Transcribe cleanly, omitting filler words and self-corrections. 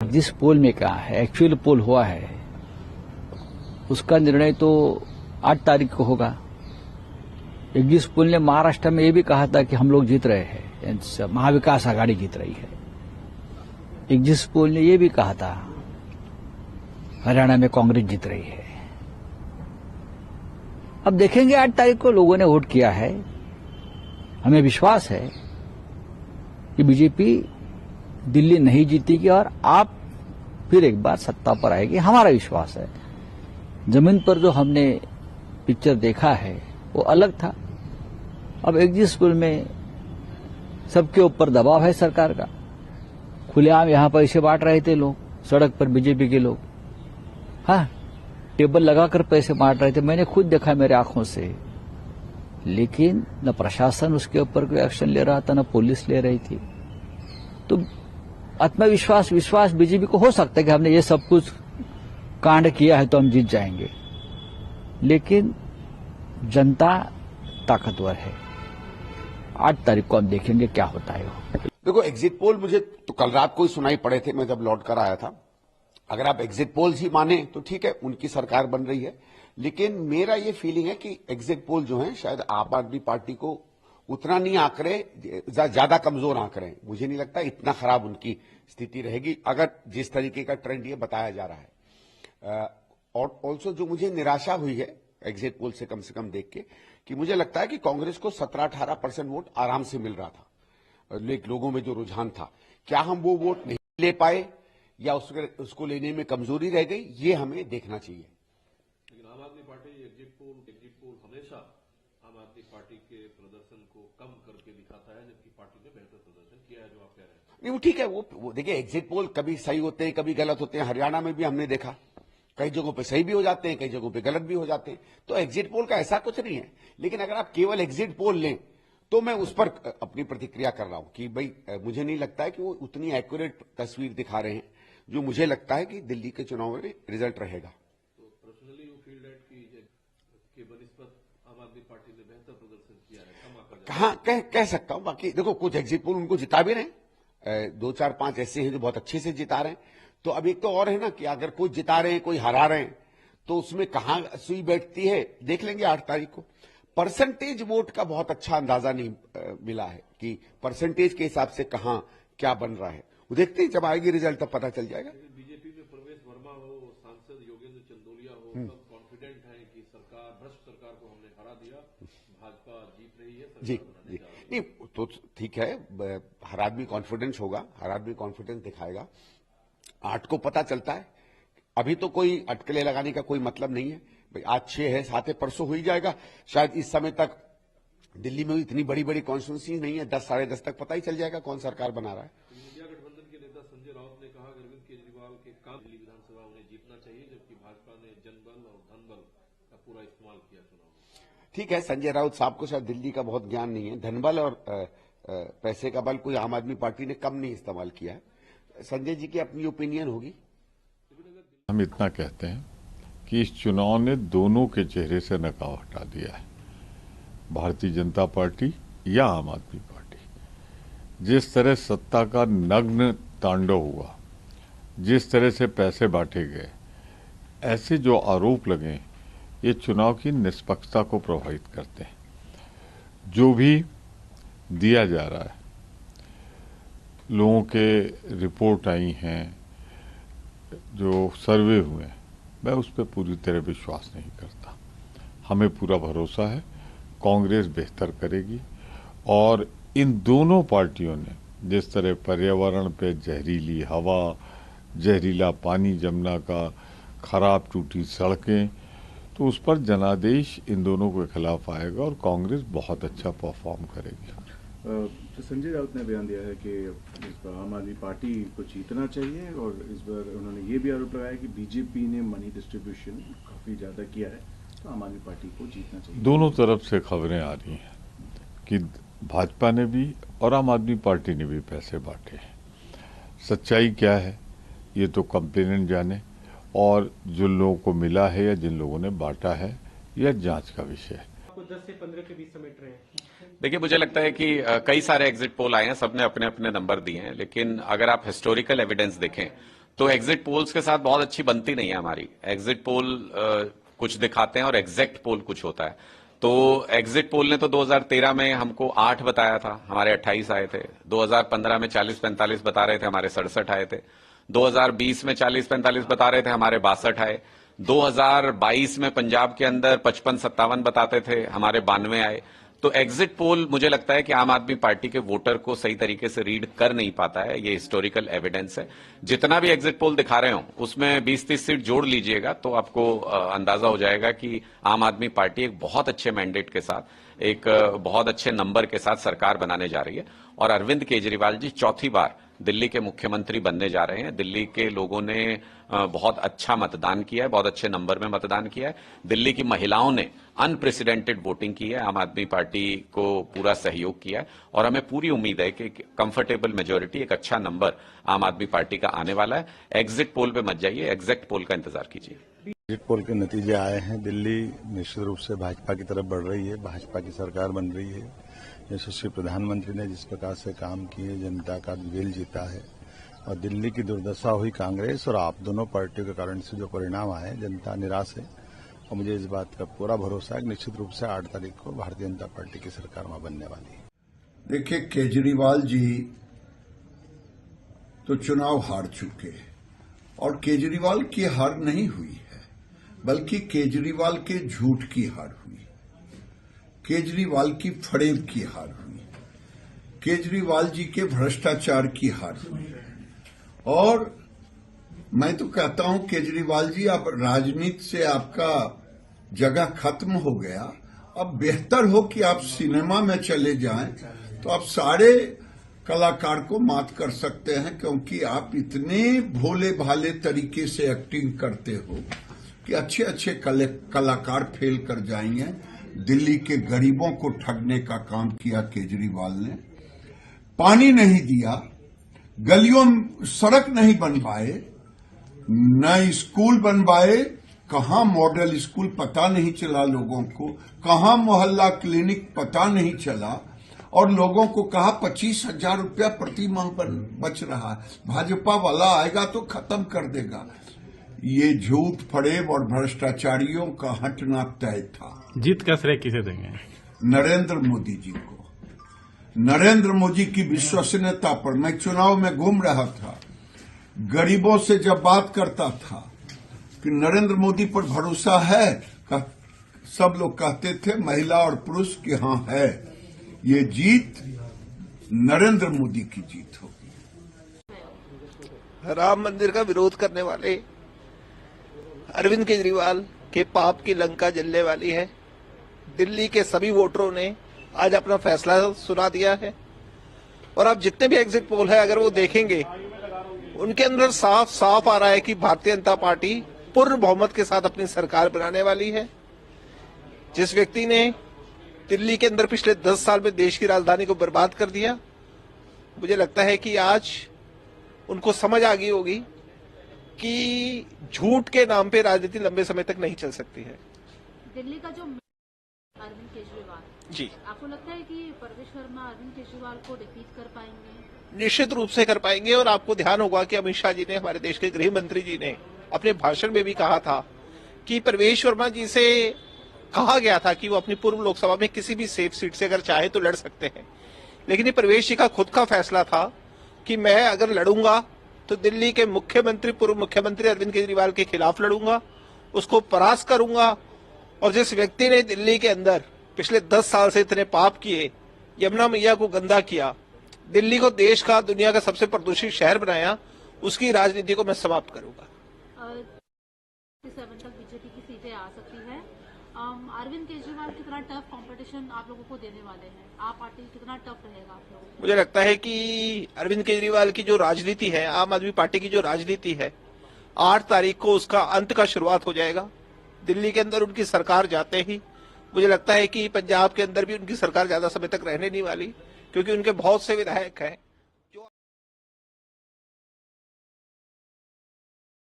जिस पोल में कहा है, एक्चुअल पोल हुआ है, उसका निर्णय तो 8 तारीख को होगा। जिस पोल ने महाराष्ट्र में ये भी कहा था कि हम लोग जीत रहे हैं, महाविकास आघाड़ी जीत रही है। जिस पोल ने ये भी कहा था हरियाणा में कांग्रेस जीत रही है। अब देखेंगे 8 तारीख को लोगों ने वोट किया है। हमें विश्वास है कि बीजेपी दिल्ली नहीं जीतेगी और आप फिर एक बार सत्ता पर आएगी, हमारा विश्वास है। जमीन पर जो हमने पिक्चर देखा है वो अलग था। अब एग्जिट पोल में सबके ऊपर दबाव है सरकार का। खुलेआम यहां पैसे बांट रहे थे लोग, सड़क पर बीजेपी के लोग, हाँ, टेबल लगाकर पैसे बांट रहे थे। मैंने खुद देखा मेरे आंखों से। लेकिन न प्रशासन उसके ऊपर कोई एक्शन ले रहा था, न पुलिस ले रही थी। तो विश्वास बीजेपी को हो सकता है कि हमने ये सब कुछ कांड किया है तो हम जीत जाएंगे, लेकिन जनता ताकतवर है। 8 तारीख को हम देखेंगे क्या होता है। देखो, एग्जिट पोल मुझे तो कल रात को ही सुनाई पड़े थे, मैं जब लौट कर आया था। अगर आप एग्जिट पोल्स ही माने तो ठीक है, उनकी सरकार बन रही है। लेकिन मेरा ये फीलिंग है कि एग्जिट पोल जो है शायद आम आदमी पार्टी को उतना नहीं आंकड़े, ज्यादा कमजोर आंकड़े। मुझे नहीं लगता इतना खराब उनकी स्थिति रहेगी अगर जिस तरीके का ट्रेंड ये बताया जा रहा है। और ऑल्सो जो मुझे निराशा हुई है एग्जिट पोल से कम देख के, कि मुझे लगता है कि कांग्रेस को 17-18% वोट आराम से मिल रहा था। लोगों में जो रुझान था, क्या हम वो वोट नहीं ले पाए या उसको लेने में कमजोरी रह गई, ये हमें देखना चाहिए। लेकिन आम आदमी पार्टी एग्जिट पोल हमेशा आम आदमी पार्टी के प्रदर्शन को कम करके दिखाता है, जबकि पार्टी ने बेहतर प्रदर्शन किया है, जो आप कह रहे हैं। नहीं, वो ठीक है। वो देखिए, एग्जिट पोल कभी सही होते हैं, कभी गलत होते हैं। हरियाणा में भी हमने देखा, कई जगहों पे सही भी हो जाते हैं, कई जगहों पे गलत भी हो जाते हैं। तो एग्जिट पोल का ऐसा कुछ नहीं है। लेकिन अगर आप केवल एग्जिट पोल लें तो मैं उस पर अपनी प्रतिक्रिया कर रहा हूं कि भाई मुझे नहीं लगता है कि वो उतनी एक्यूरेट तस्वीर दिखा रहे हैं जो मुझे लगता है कि दिल्ली के चुनाव में रिजल्ट रहेगा। तो पर्सनली यू फील दैट कि बनिस्बत आम आदमी पार्टी ने बेहतर प्रदर्शन किया है? कहाँ कह सकता हूं। बाकी देखो, कुछ एग्जिट पोल उनको जिता भी रहे हैं, 2-4-5 ऐसे हैं जो बहुत अच्छे से जिता रहे हैं। तो अब एक तो और है ना कि अगर कोई जिता रहे हैं, कोई हरा रहे हैं, तो उसमें कहां सुई बैठती है देख लेंगे 8 तारीख को। परसेंटेज वोट का बहुत अच्छा अंदाजा नहीं मिला है कि परसेंटेज के हिसाब से कहां क्या बन रहा है। वो देखते हैं, जब आएगी रिजल्ट तब पता चल जाएगा। बीजेपी में प्रवेश वर्मा हो, सांसद योगेंद्र चंदोलिया हो, सब कॉन्फिडेंट है कि भ्रष्ट सरकार को हमने हरा दिया, भाजपा जीत रही है, जी नहीं तो ठीक है। हर आदमी कॉन्फिडेंस होगा, हर आदमी कॉन्फिडेंस दिखाएगा। 8 को पता चलता है। अभी तो कोई अटकलें लगाने का कोई मतलब नहीं है भाई। आज 6 है, 7 है, परसों हो ही जाएगा। शायद इस समय तक दिल्ली में इतनी बड़ी कॉन्स्टिट्यूंसी नहीं है, 10-10:30 तक पता ही चल जाएगा कौन सरकार बना रहा है। इंडिया गठबंधन के नेता संजय राउत ने कहा अरविंद केजरीवाल के काम दिल्ली विधानसभा उन्हें जीतना चाहिए, जबकि भाजपा ने जनबल और धनबल का पूरा इस्तेमाल किया चुनाव में। ठीक है, संजय राउत साहब को शायद दिल्ली का बहुत ज्ञान नहीं है। धनबल और पैसे का बल कोई आम आदमी पार्टी ने कम नहीं इस्तेमाल किया है। संजय जी की अपनी ओपिनियन होगी। हम इतना कहते हैं कि इस चुनाव ने दोनों के चेहरे से नकाब हटा दिया है, भारतीय जनता पार्टी या आम आदमी पार्टी। जिस तरह सत्ता का नग्न तांडव हुआ, जिस तरह से पैसे बांटे गए, ऐसे जो आरोप लगे, ये चुनाव की निष्पक्षता को प्रभावित करते हैं। जो भी दिया जा रहा है, लोगों के रिपोर्ट आई हैं, जो सर्वे हुए हैं, मैं उस पर पूरी तरह विश्वास नहीं करता। हमें पूरा भरोसा है कांग्रेस बेहतर करेगी। और इन दोनों पार्टियों ने जिस तरह पर्यावरण पे जहरीली हवा, जहरीला पानी जमुना का, खराब टूटी सड़कें, तो उस पर जनादेश इन दोनों के खिलाफ आएगा और कांग्रेस बहुत अच्छा परफॉर्म करेगी। तो संजय राउत ने बयान दिया है कि इस बार आम आदमी पार्टी को जीतना चाहिए, और इस बार उन्होंने ये भी आरोप लगाया कि बीजेपी ने मनी डिस्ट्रीब्यूशन काफी ज्यादा किया है, तो आम आदमी पार्टी को जीतना चाहिए। दोनों तरफ से खबरें आ रही हैं कि भाजपा ने भी और आम आदमी पार्टी ने भी पैसे बांटे हैं। सच्चाई क्या है ये तो कंप्लेनेंट जाने, और जो लोगों को मिला है या जिन लोगों ने बांटा है यह जांच का विषय है। 10 से 15 के बीच समेट रहे हैं। देखिए, मुझे लगता है कि कई सारे एग्जिट पोल आए हैं, सबने अपने अपने नंबर दिए हैं, लेकिन अगर आप हिस्टोरिकल एविडेंस देखें तो एग्जिट पोल्स के साथ बहुत अच्छी बनती नहीं है हमारी। एग्जिट पोल कुछ दिखाते हैं और एग्जैक्ट पोल कुछ होता है। तो एग्जिट पोल ने तो 2013 में हमको 8 बताया था, हमारे 28 आए थे। 2015 में 40-45 बता रहे थे, हमारे 67 आए थे। 2020 में 40-45 बता रहे थे, हमारे 62 आए। 2022 में पंजाब के अंदर 55-57 बताते थे, हमारे 92 आए। तो एग्जिट पोल मुझे लगता है कि आम आदमी पार्टी के वोटर को सही तरीके से रीड कर नहीं पाता है, ये हिस्टोरिकल एविडेंस है। जितना भी एग्जिट पोल दिखा रहे हो उसमें 20-30 सीट जोड़ लीजिएगा तो आपको अंदाजा हो जाएगा कि आम आदमी पार्टी एक बहुत अच्छे मैंडेट के साथ, एक बहुत अच्छे नंबर के साथ सरकार बनाने जा रही है। और अरविंद केजरीवाल जी चौथी बार दिल्ली के मुख्यमंत्री बनने जा रहे हैं। दिल्ली के लोगों ने बहुत अच्छा मतदान किया है, बहुत अच्छे नंबर में मतदान किया है। दिल्ली की महिलाओं ने अनप्रेसिडेंटेड वोटिंग की है, आम आदमी पार्टी को पूरा सहयोग किया है और हमें पूरी उम्मीद है कि कंफर्टेबल मेजोरिटी, एक अच्छा नंबर आम आदमी पार्टी का आने वाला है। एग्जिट पोल पे मत जाइए, एग्जैक्ट पोल का इंतजार कीजिए। एग्जिट पोल के नतीजे आए हैं। दिल्ली निश्चित रूप से भाजपा की तरफ बढ़ रही है, भाजपा की सरकार बन रही है। यशस्वी प्रधानमंत्री ने जिस प्रकार से काम किए, जनता का दिल जीता है और दिल्ली की दुर्दशा हुई कांग्रेस और आप दोनों पार्टियों के कारण से जो परिणाम आए, जनता निराश है। और मुझे इस बात का पूरा भरोसा है कि निश्चित रूप से 8 तारीख को भारतीय जनता पार्टी की सरकार वहां बनने वाली है। देखिए, केजरीवाल जी तो चुनाव हार चुके हैं और केजरीवाल की हार नहीं हुई है, बल्कि केजरीवाल के झूठ की हार हुई, केजरीवाल की फरेब की हार हुई, केजरीवाल जी के भ्रष्टाचार की हार हुई। और मैं तो कहता हूं केजरीवाल जी, आप राजनीति से आपका जगह खत्म हो गया। अब बेहतर हो कि आप सिनेमा में चले जाएं तो आप सारे कलाकार को मात कर सकते हैं, क्योंकि आप इतने भोले भाले तरीके से एक्टिंग करते हो कि अच्छे अच्छे कलाकार फेल कर जाएंगे। दिल्ली के गरीबों को ठगने का काम किया केजरीवाल ने, पानी नहीं दिया, गलियों सड़क नहीं बनवाए, नए स्कूल बनवाए, कहां मॉडल स्कूल पता नहीं चला लोगों को, कहां मोहल्ला क्लिनिक पता नहीं चला, और लोगों को कहा 25,000 रुपया प्रति माह बच रहा है, भाजपा वाला आएगा तो खत्म कर देगा। ये झूठ, फरेब और भ्रष्टाचारियों का हटना तय था। जीत का श्रेय किसे देंगे? नरेंद्र मोदी जी को। नरेंद्र मोदी की विश्वसनीयता पर मैं चुनाव में घूम रहा था, गरीबों से जब बात करता था कि नरेंद्र मोदी पर भरोसा है, सब लोग कहते थे, महिला और पुरुष, कि हां है। ये जीत नरेंद्र मोदी की जीत होगी। राम मंदिर का विरोध करने वाले अरविंद केजरीवाल के पाप की लंका जलने वाली है। दिल्ली के सभी वोटरों ने आज अपना फैसला सुना दिया है और अब जितने भी एग्जिट पोल है अगर वो देखेंगे, उनके अंदर साफ साफ आ रहा है कि भारतीय जनता पार्टी पूर्ण बहुमत के साथ अपनी सरकार बनाने वाली है। जिस व्यक्ति ने दिल्ली के अंदर पिछले 10 साल में देश की राजधानी को बर्बाद कर दिया, मुझे लगता है कि आज उनको समझ आ गई होगी कि झूठ के नाम पे राजनीति लंबे समय तक नहीं चल सकती है। दिल्ली का जो अरविंद केजरीवाल जी, आपको लगता है कि परवेश वर्मा अरविंद केजरीवाल को डिफीट कर पाएंगे? निश्चित रूप से कर पाएंगे। और आपको ध्यान होगा कि अमित शाह जी ने, हमारे देश के गृह मंत्री जी ने अपने भाषण में भी कहा था कि परवेश वर्मा जी से कहा गया था कि वो अपनी पूर्व लोकसभा में किसी भी सेफ सीट से अगर चाहे तो लड़ सकते हैं, लेकिन ये परवेश जी का खुद का फैसला था कि मैं अगर लड़ूंगा तो दिल्ली के मुख्यमंत्री, पूर्व मुख्यमंत्री अरविंद केजरीवाल के खिलाफ लड़ूंगा, उसको परास्त करूंगा। और जिस व्यक्ति ने दिल्ली के अंदर पिछले 10 साल से इतने पाप किए, यमुना मैया को गंदा किया, दिल्ली को देश का, दुनिया का सबसे प्रदूषित शहर बनाया, उसकी राजनीति को मैं समाप्त करूंगा। 7 तक बीजेपी की सीटें आ सकती है। अरविंद केजरीवाल कितना टफ कंपटीशन आप लोगों को देने वाले हैं? आप पार्टी कितना टफ रहेगा आप लोगों को? मुझे लगता है कि अरविंद केजरीवाल की जो राजनीति है, आम आदमी पार्टी की जो राजनीति है, 8 तारीख को उसका अंत का शुरुआत हो जाएगा। दिल्ली के अंदर उनकी सरकार जाते ही मुझे लगता है कि पंजाब के अंदर भी उनकी सरकार ज्यादा समय तक रहने नहीं वाली, क्योंकि उनके बहुत से विधायक हैं